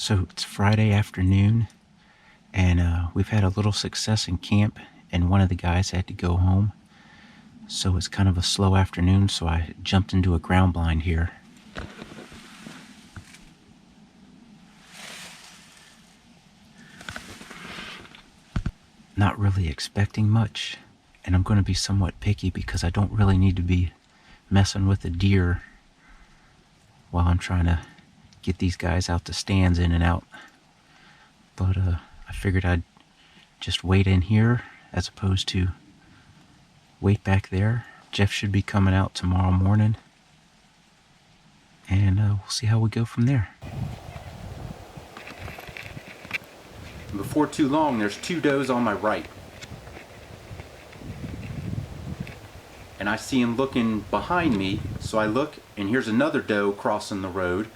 So it's Friday afternoon, and we've had a little success in camp, and one of the guys had to go home. So it's kind of a slow afternoon, so I jumped into a ground blind here. Not really expecting much, and I'm going to be somewhat picky because I don't really need to be messing with the deer while I'm trying to get these guys out the stands in and out. But I figured I'd just wait in here as opposed to wait back there. Jeff should be coming out tomorrow morning, and we'll see how we go from there. Before too long, there's two does on my right. And I see him looking behind me, so I look, and here's another doe crossing the road.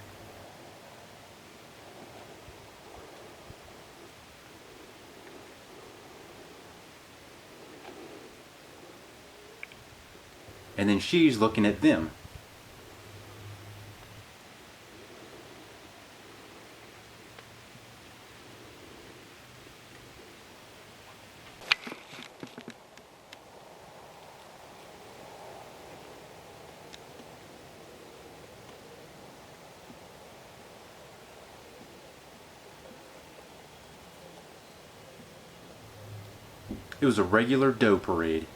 And then she's looking at them. It was a regular doe parade.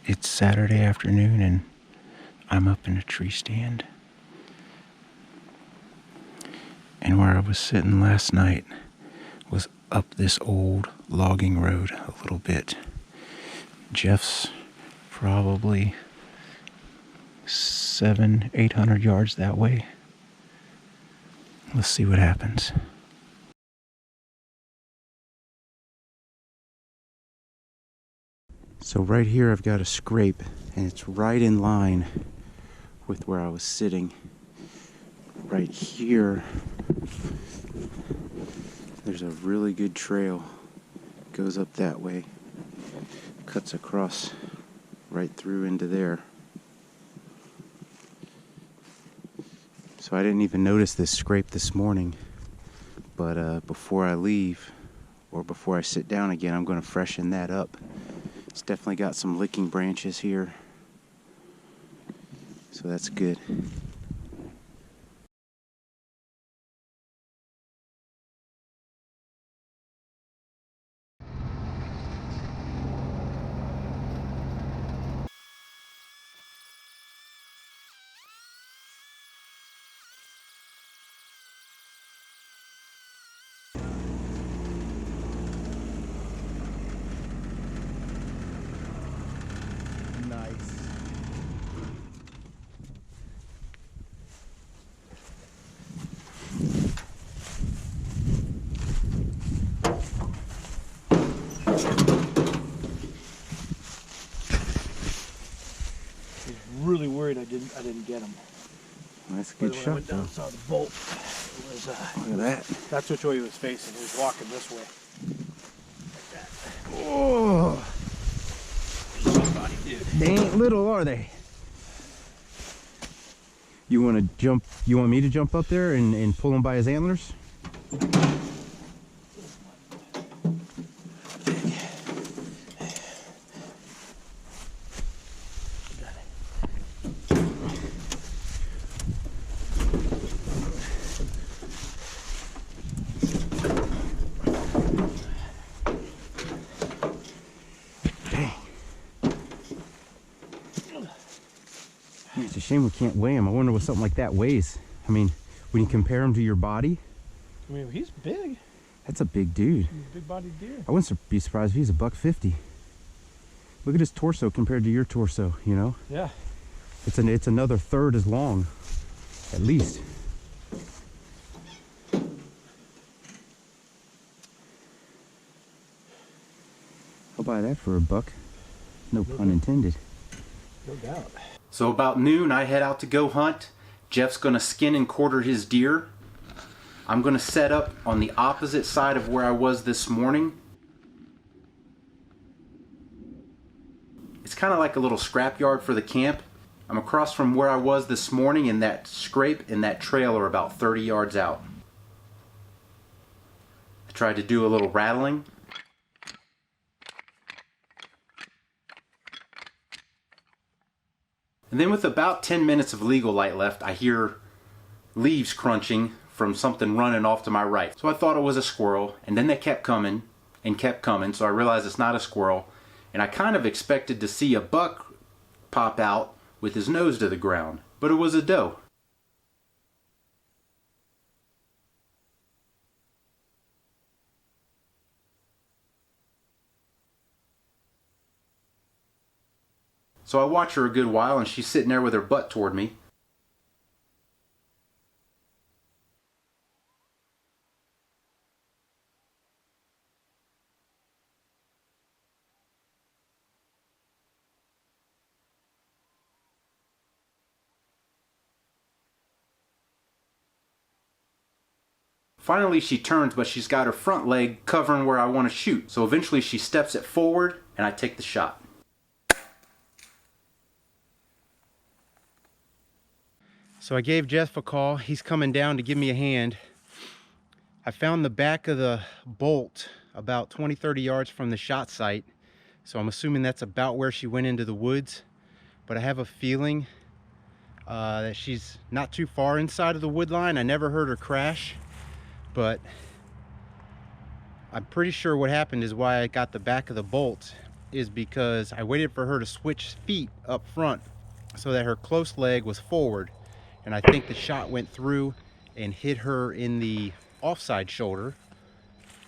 It's Saturday afternoon and I'm up in a tree stand. And where I was sitting last night was up this old logging road a little bit. Jeff's probably 700-800 yards that way. Let's see what happens. So right here I've got a scrape, and it's right in line with where I was sitting. Right here there's a really good trail. Goes up that way, cuts across right through into there. So I didn't even notice this scrape this morning, but before I leave, or before I sit down again, I'm going to freshen that up. It's definitely got some licking branches here, so that's good. Really worried I didn't get him. That's a good shot, though. I saw the bolt. It was, look at that. That's which way he was facing. He was walking this way. Like that. Oh! Somebody, dude. They ain't little, are they? You want to jump? You want me to jump up there and pull him by his antlers? It's a shame we can't weigh him. I wonder what something like that weighs. I mean, when you compare him to your body. I mean, he's big. That's a big dude. He's a big-bodied deer. I wouldn't be surprised if he's $150. Look at his torso compared to your torso, you know? Yeah. It's another third as long, at least. I'll buy that for $1. No pun intended. No doubt. So about noon, I head out to go hunt. Jeff's gonna skin and quarter his deer. I'm going to set up on the opposite side of where I was this morning. It's kind of like a little scrapyard for the camp. I'm across from where I was this morning, and that scrape and that trail are about 30 yards out. I tried to do a little rattling. And then with about 10 minutes of legal light left, I hear leaves crunching from something running off to my right. So I thought it was a squirrel, and then they kept coming and kept coming, so I realized it's not a squirrel. And I kind of expected to see a buck pop out with his nose to the ground, but it was a doe. So I watch her a good while, and she's sitting there with her butt toward me. Finally she turns, but she's got her front leg covering where I want to shoot. So eventually she steps it forward, and I take the shot. So I gave Jeff a call. He's coming down to give me a hand. I found the back of the bolt about 20-30 yards from the shot site. So I'm assuming that's about where she went into the woods. But I have a feeling that she's not too far inside of the wood line. I never heard her crash, but I'm pretty sure what happened is why I got the back of the bolt is because I waited for her to switch feet up front so that her close leg was forward. And I think the shot went through and hit her in the offside shoulder.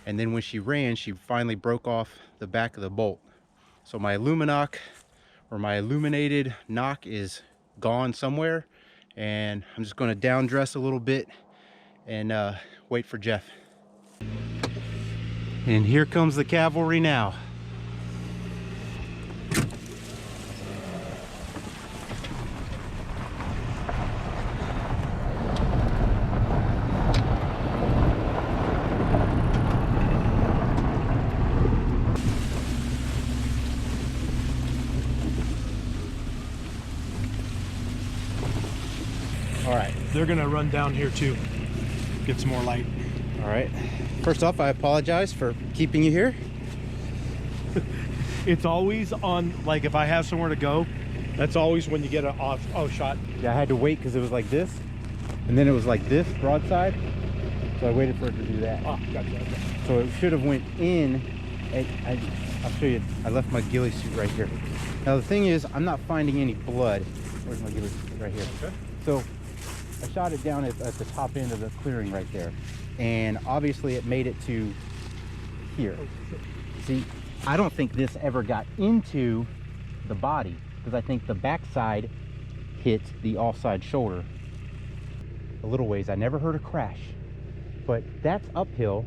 And then when she ran, she finally broke off the back of the bolt. So my Illuminock, or my illuminated knock, is gone somewhere. And I'm just going to down dress a little bit and wait for Jeff. And here comes the cavalry now. All right, they're gonna run down here too. Get some more light. All right. First off, I apologize for keeping you here. It's always on, like if I have somewhere to go, that's always when you get an off shot. Yeah, I had to wait because it was like this, and then it was like this, broadside. So I waited for it to do that. Oh, gotcha. So it should have went in. I'll show you. I left my ghillie suit right here. Now the thing is, I'm not finding any blood. Where's my ghillie suit? Right here. Okay. So I shot it down at the top end of the clearing right there. And obviously it made it to here. See, I don't think this ever got into the body because I think the backside hit the offside shoulder a little ways. I never heard a crash, but that's uphill.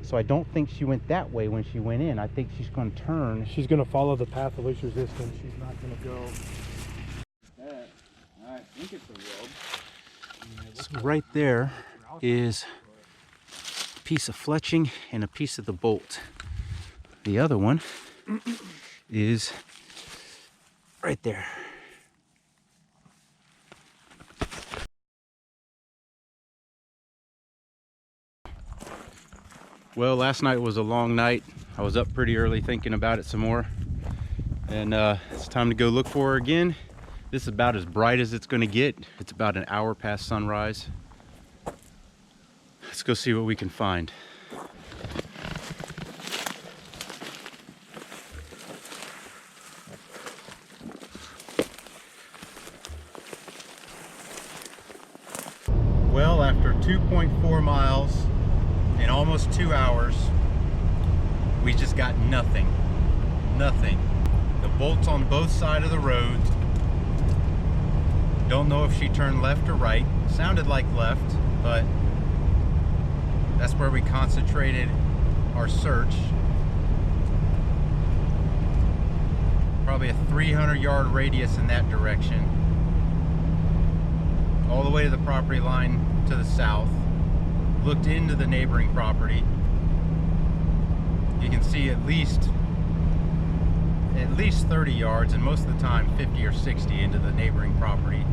So I don't think she went that way when she went in. I think she's going to turn. She's going to follow the path of least resistance. She's not going to go. I think it's a robe. So right there is a piece of fletching and a piece of the bolt. The other one is right there. Well, last night was a long night. I was up pretty early thinking about it some more. And it's time to go look for her again. This is about as bright as it's going to get. It's about an hour past sunrise. Let's go see what we can find. Well, after 2.4 miles in almost 2 hours, we just got nothing. Nothing. The bolt's on both sides of the road. Don't know if she turned left or right. Sounded like left, but that's where we concentrated our search. Probably a 300-yard radius in that direction. All the way to the property line to the south. looked into the neighboring property, you can see at least 30 yards, and most of the time 50 or 60 into the neighboring property.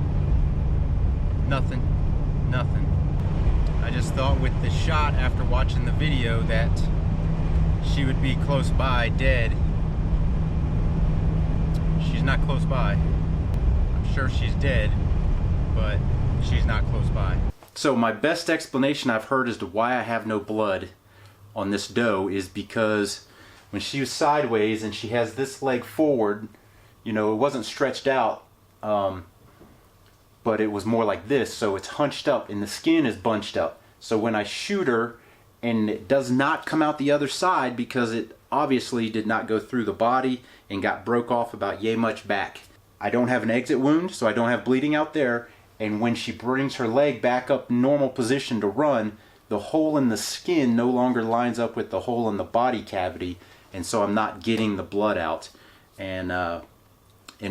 Nothing. I just thought with the shot after watching the video that she would be close by, dead. She's not close by. I'm sure she's dead, but she's not close by. So my best explanation I've heard as to why I have no blood on this doe is because when she was sideways and she has this leg forward, you know, it wasn't stretched out, but it was more like this, so it's hunched up and the skin is bunched up. So when I shoot her and it does not come out the other side because it obviously did not go through the body and got broke off about yay much back. I don't have an exit wound, so I don't have bleeding out there, and when she brings her leg back up normal position to run, the hole in the skin no longer lines up with the hole in the body cavity, and so I'm not getting the blood out. And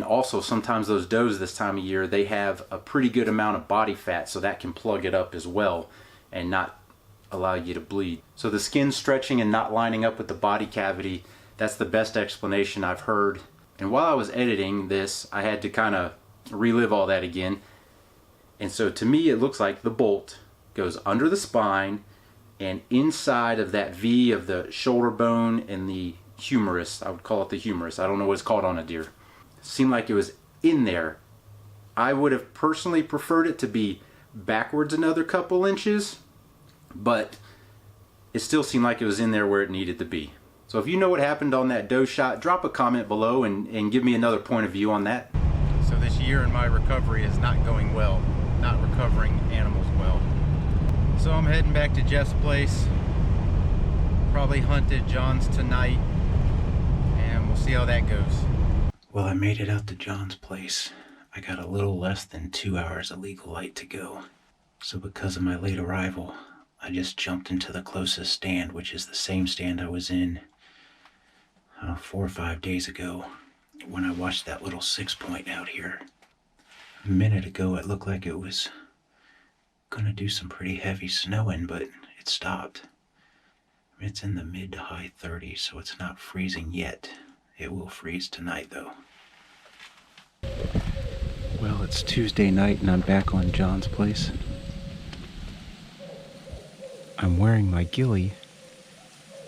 also sometimes those does this time of year, they have a pretty good amount of body fat, so that can plug it up as well and not allow you to bleed. So the skin stretching and not lining up with the body cavity, that's the best explanation I've heard. And while I was editing this, I had to kind of relive all that again. And so to me it looks like the bolt goes under the spine and inside of that V of the shoulder bone and the humerus. I would call it the humerus. I don't know what it's called on a deer. It seemed like it was in there. I would have personally preferred it to be backwards another couple inches, but it still seemed like it was in there where it needed to be. So if you know what happened on that doe shot, drop a comment below and give me another point of view on that. So this year in my recovery is not going well. Not recovering animals well. So I'm heading back to Jeff's place. Probably hunt at John's tonight, and we'll see how that goes. Well, I made it out to John's place. I got a little less than 2 hours of legal light to go. So because of my late arrival, I just jumped into the closest stand, which is the same stand I was in 4 or 5 days ago when I watched that little 6-point out here. A minute ago it looked like it was gonna do some pretty heavy snowing, but it stopped. It's in the mid to high 30s, so it's not freezing yet. It will freeze tonight though. Well, it's Tuesday night and I'm back on John's place. I'm wearing my ghillie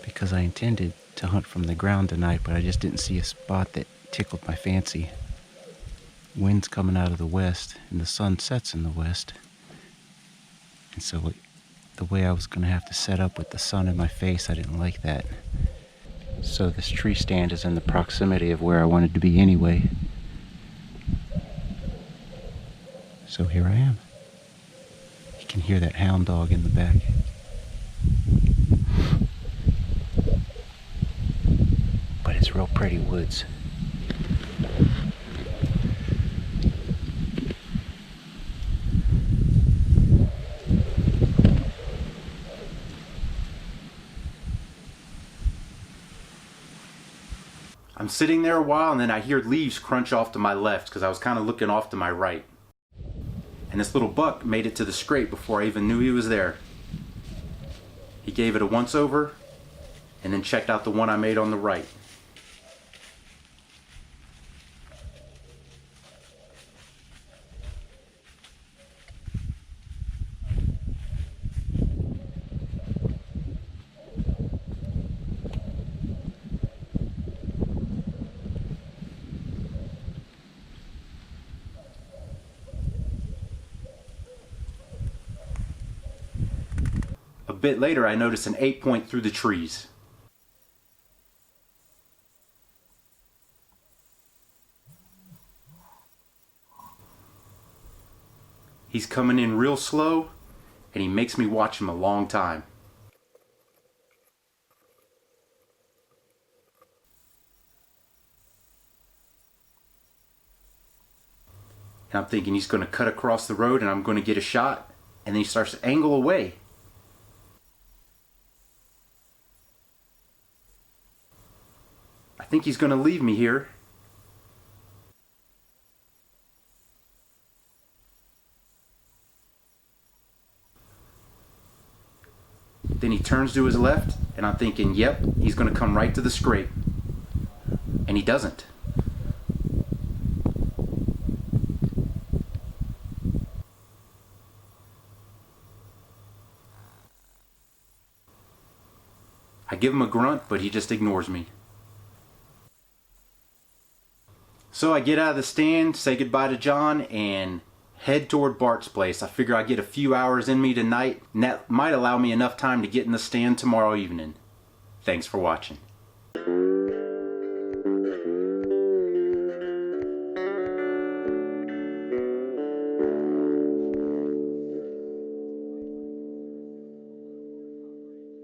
because I intended to hunt from the ground tonight, but I just didn't see a spot that tickled my fancy. Wind's coming out of the west and the sun sets in the west. And so the way I was going to have to set up with the sun in my face, I didn't like that. So this tree stand is in the proximity of where I wanted to be anyway. So here I am. You can hear that hound dog in the back. But it's real pretty woods. I'm sitting there a while and then I hear leaves crunch off to my left because I was kind of looking off to my right. And this little buck made it to the scrape before I even knew he was there. He gave it a once over and then checked out the one I made on the right. A bit later, I noticed an 8-point through the trees. He's coming in real slow, and he makes me watch him a long time. And I'm thinking he's going to cut across the road and I'm going to get a shot, and then he starts to angle away. I think he's going to leave me here. turns to his left, and I'm thinking, yep, he's going to come right to the scrape. And he doesn't. I give him a grunt, but he just ignores me. So I get out of the stand, say goodbye to John, and head toward Bart's place. I figure I get a few hours in me tonight, and that might allow me enough time to get in the stand tomorrow evening. Thanks for watching.